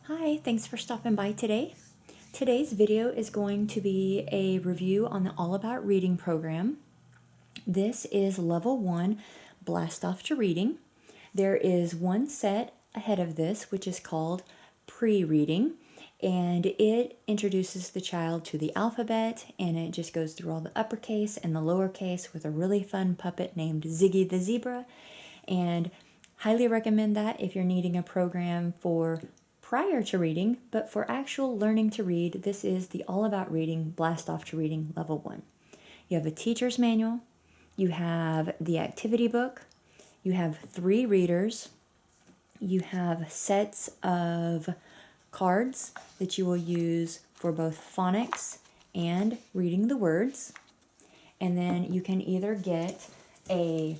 Hi, thanks for stopping by today. Today's video is going to be a review on the All About Reading program. This is Level 1, Blast Off to Reading. There is one set ahead of this, which is called Pre-Reading, and it introduces the child to the alphabet, and it just goes through all the uppercase and the lowercase with a really fun puppet named Ziggy the Zebra, and highly recommend that if you're needing a program for prior to reading, but for actual learning to read, this is the All About Reading Blast Off to Reading Level 1. You have a teacher's manual, you have the activity book, you have 3 readers, you have sets of cards that you will use for both phonics and reading the words, and then you can either get the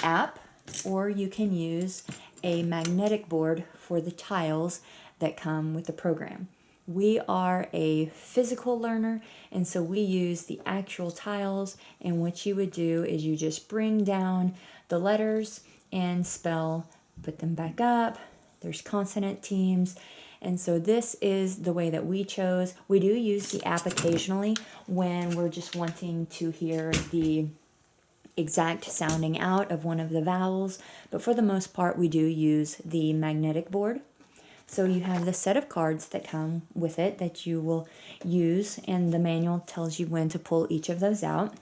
app or you can use a magnetic board for the tiles that come with the program. We are a physical learner, and so we use the actual tiles, and what you would do is you just bring down the letters and spell, put them back up. There's consonant teams, and so this is the way that we chose. We do use the app occasionally when we're just wanting to hear the exact sounding out of one of the vowels, but for the most part we do use the magnetic board. So you have the set of cards that come with it that you will use, and the manual tells you when to pull each of those out.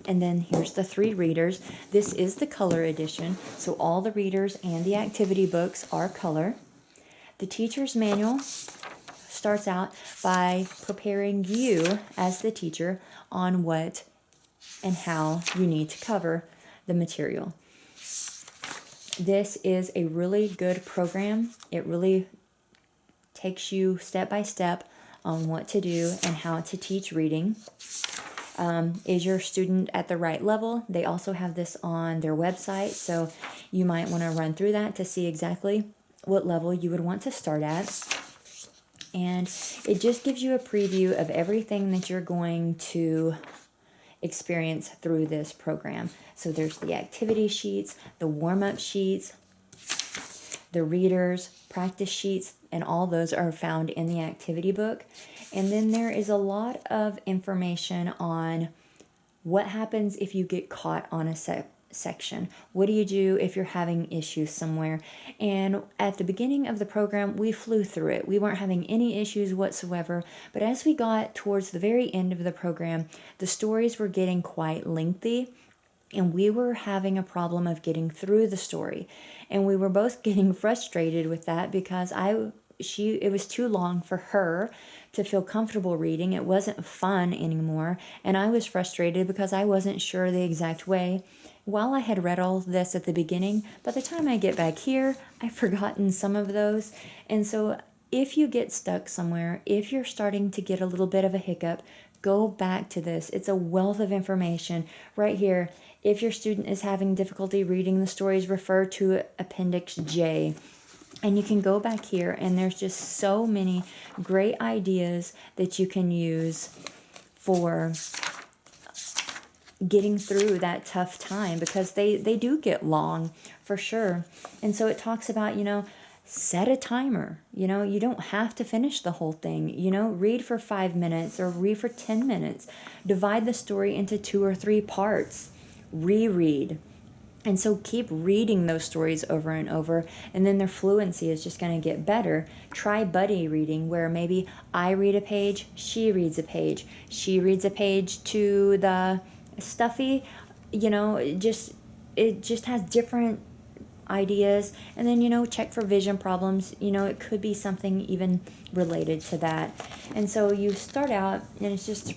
And then here's the 3 readers. This is the color edition, so all the readers and the activity books are color. The teacher's manual starts out by preparing you as the teacher on what and how you need to cover the material. This is a really good program. It really takes you step by step on what to do and how to teach reading. Is your student at the right level? They also have this on their website, so you might want to run through that to see exactly what level you would want to start at. And it just gives you a preview of everything that you're going to experience through this program. So there's the activity sheets, the warm-up sheets, the readers, practice sheets, and all those are found in the activity book. And then there is a lot of information on what happens if you get caught on a section. What do you do if you're having issues somewhere? And at the beginning of the program, we flew through it. We weren't having any issues whatsoever. But as we got towards the very end of the program, the stories were getting quite lengthy, and we were having a problem of getting through the story. And we were both getting frustrated with that because it was too long for her to feel comfortable reading. It wasn't fun anymore, and I was frustrated because I wasn't sure the exact way. While I had read all this at the beginning, by the time I get back here, I've forgotten some of those. And so if you get stuck somewhere, if you're starting to get a little bit of a hiccup, go back to this. It's a wealth of information right here. If your student is having difficulty reading the stories, refer to Appendix J. And you can go back here, and there's just so many great ideas that you can use for getting through that tough time, because they do get long for sure. And so it talks about, set a timer. You don't have to finish the whole thing. Read for 5 minutes or read for 10 minutes. Divide the story into 2 or 3 parts. Reread. And so keep reading those stories over and over, and then their fluency is just going to get better. Try buddy reading, where maybe I read a page, she reads a page. She reads a page to the stuffy, it just has different ideas. And then, check for vision problems. It could be something even related to that. And so you start out, and it's just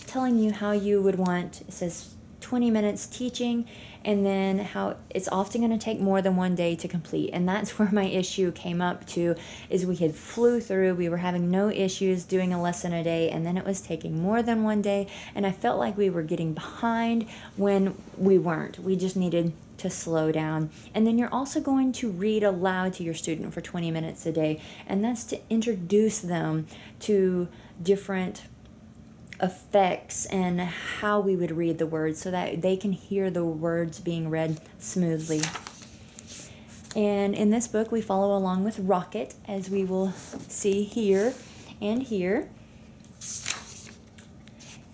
telling you how you would want, it says 20 minutes teaching, and then how it's often going to take more than 1 day to complete. And that's where my issue came up to, is we had flew through, we were having no issues doing a lesson a day, and then it was taking more than 1 day, and I felt like we were getting behind when we weren't. We just needed to slow down. And then you're also going to read aloud to your student for 20 minutes a day, and that's to introduce them to different effects and how we would read the words so that they can hear the words being read smoothly. And in this book, we follow along with Rocket, as we will see here and here.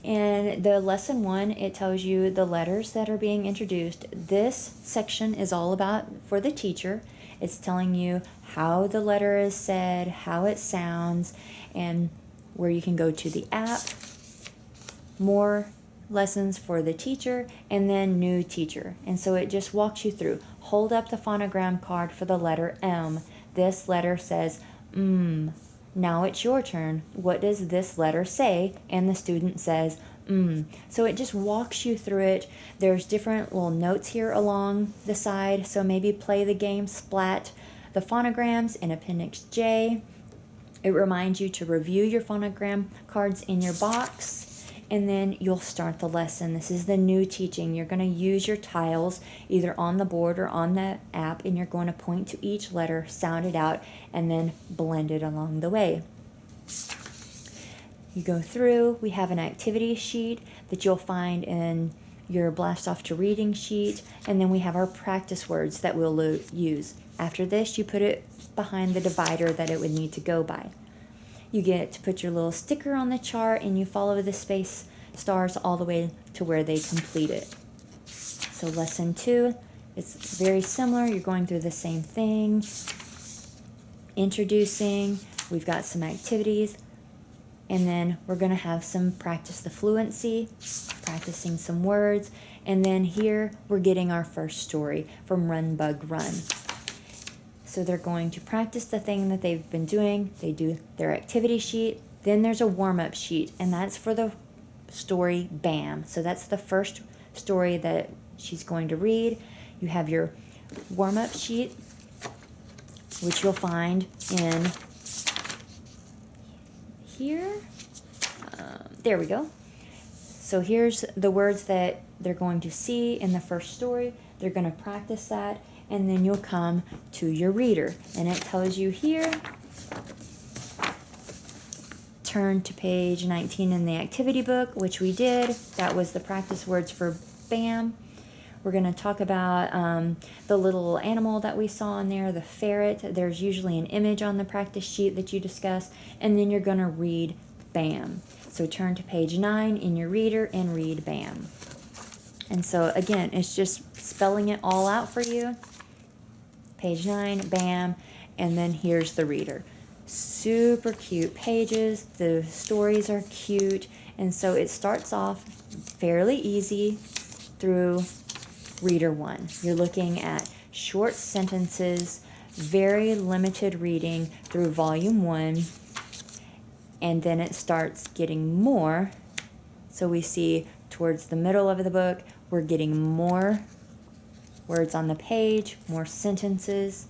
And the lesson 1, it tells you the letters that are being introduced. This section is all about for the teacher. It's telling you how the letter is said, how it sounds, and where you can go to the app. More lessons for the teacher, and then new teacher. And so it just walks you through. Hold up the phonogram card for the letter M. This letter says Now it's your turn. What does this letter say? And the student says So it just walks you through it. There's different little notes here along the side, so maybe play the game, splat the phonograms in Appendix J. It reminds you to review your phonogram cards in your box, and then you'll start the lesson. This is the new teaching. You're going to use your tiles either on the board or on the app, and you're going to point to each letter, sound it out, and then blend it along the way. You go through. We have an activity sheet that you'll find in your Blast Off to Reading sheet, and then we have our practice words that we'll use. After this, you put it behind the divider that it would need to go by. You get to put your little sticker on the chart, and you follow the space stars all the way to where they complete it. So lesson 2, it's very similar. You're going through the same thing. Introducing, we've got some activities, and then we're going to have some practice the fluency, practicing some words, and then here we're getting our first story from Run Bug Run. So they're going to practice the thing that they've been doing. They do their activity sheet. Then there's a warm-up sheet, and that's for the story Bam. So that's the first story that she's going to read. You have your warm-up sheet, which you'll find in here. There we go. So here's the words that they're going to see in the first story. They're going to practice that, and then you'll come to your reader. And it tells you here, turn to page 19 in the activity book, which we did. That was the practice words for Bam. We're going to talk about the little animal that we saw in there, the ferret. There's usually an image on the practice sheet that you discuss, and then you're going to read Bam. So turn to page 9 in your reader and read Bam. And so again, it's just spelling it all out for you. Page 9, Bam, and then here's the reader. Super cute pages. The stories are cute, and so it starts off fairly easy through Reader 1. You're looking at short sentences, very limited reading through Volume 1, and then it starts getting more. So we see towards the middle of the book, we're getting more words on the page, more sentences.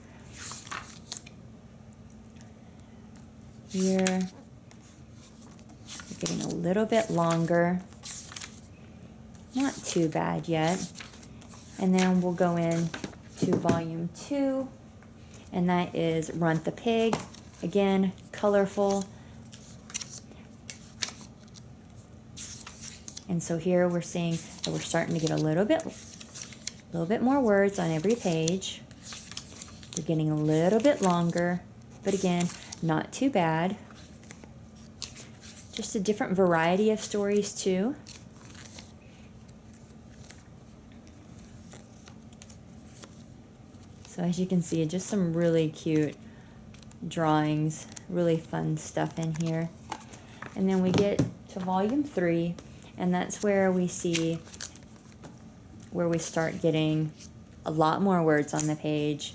Here, we're getting a little bit longer. Not too bad yet. And then we'll go in to Volume 2, and that is Runt the Pig. Again, colorful. And so here we're seeing that we're starting to get a little bit more words on every page. They're getting a little bit longer, but again, not too bad. Just a different variety of stories too. So as you can see, just some really cute drawings, really fun stuff in here. And then we get to Volume 3, and that's where we see where we start getting a lot more words on the page.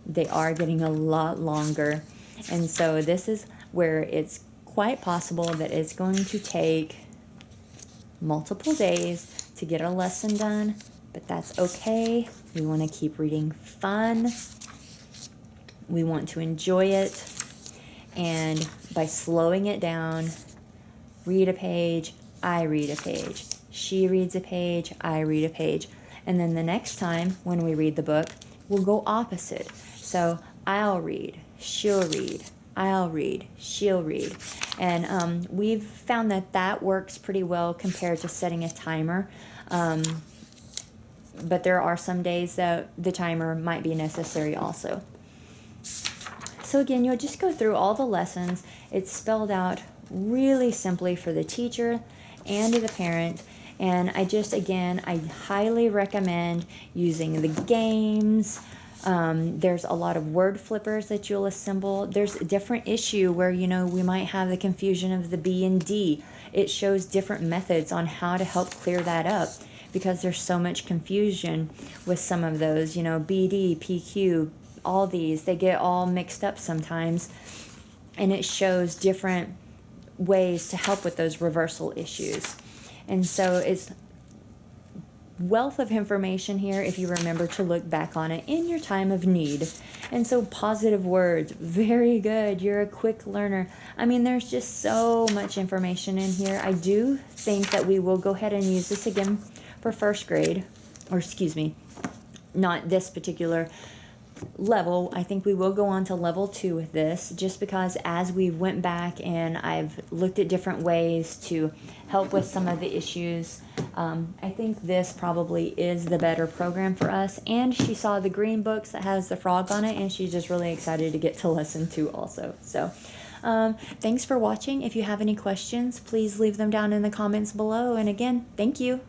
They are getting a lot longer. And so this is where it's quite possible that it's going to take multiple days to get a lesson done, but that's okay. We want to keep reading fun. We want to enjoy it. And by slowing it down, read a page, I read a page. She reads a page, I read a page. And then the next time when we read the book, we'll go opposite. So I'll read, she'll read, I'll read, she'll read. And we've found that that works pretty well compared to setting a timer. but there are some days that the timer might be necessary also. So again, you'll just go through all the lessons. It's spelled out really simply for the teacher and the parent. And I highly recommend using the games. There's a lot of word flippers that you'll assemble. There's a different issue where, we might have the confusion of the B and D. It shows different methods on how to help clear that up, because there's so much confusion with some of those, BD, PQ, all these, they get all mixed up sometimes, and it shows different ways to help with those reversal issues. And so it's wealth of information here if you remember to look back on it in your time of need. And so positive words, very good. You're a quick learner. I mean, there's just so much information in here. I do think that we will go ahead and use this again for first grade, or excuse me, not this particular level. I think we will go on to level 2 with this, just because as we went back and I've looked at different ways to help with some of the issues, I think this probably is the better program for us. And she saw the green books that has the frog on it, and she's just really excited to get to lesson 2 also. So thanks for watching. If you have any questions, please leave them down in the comments below. And again, thank you.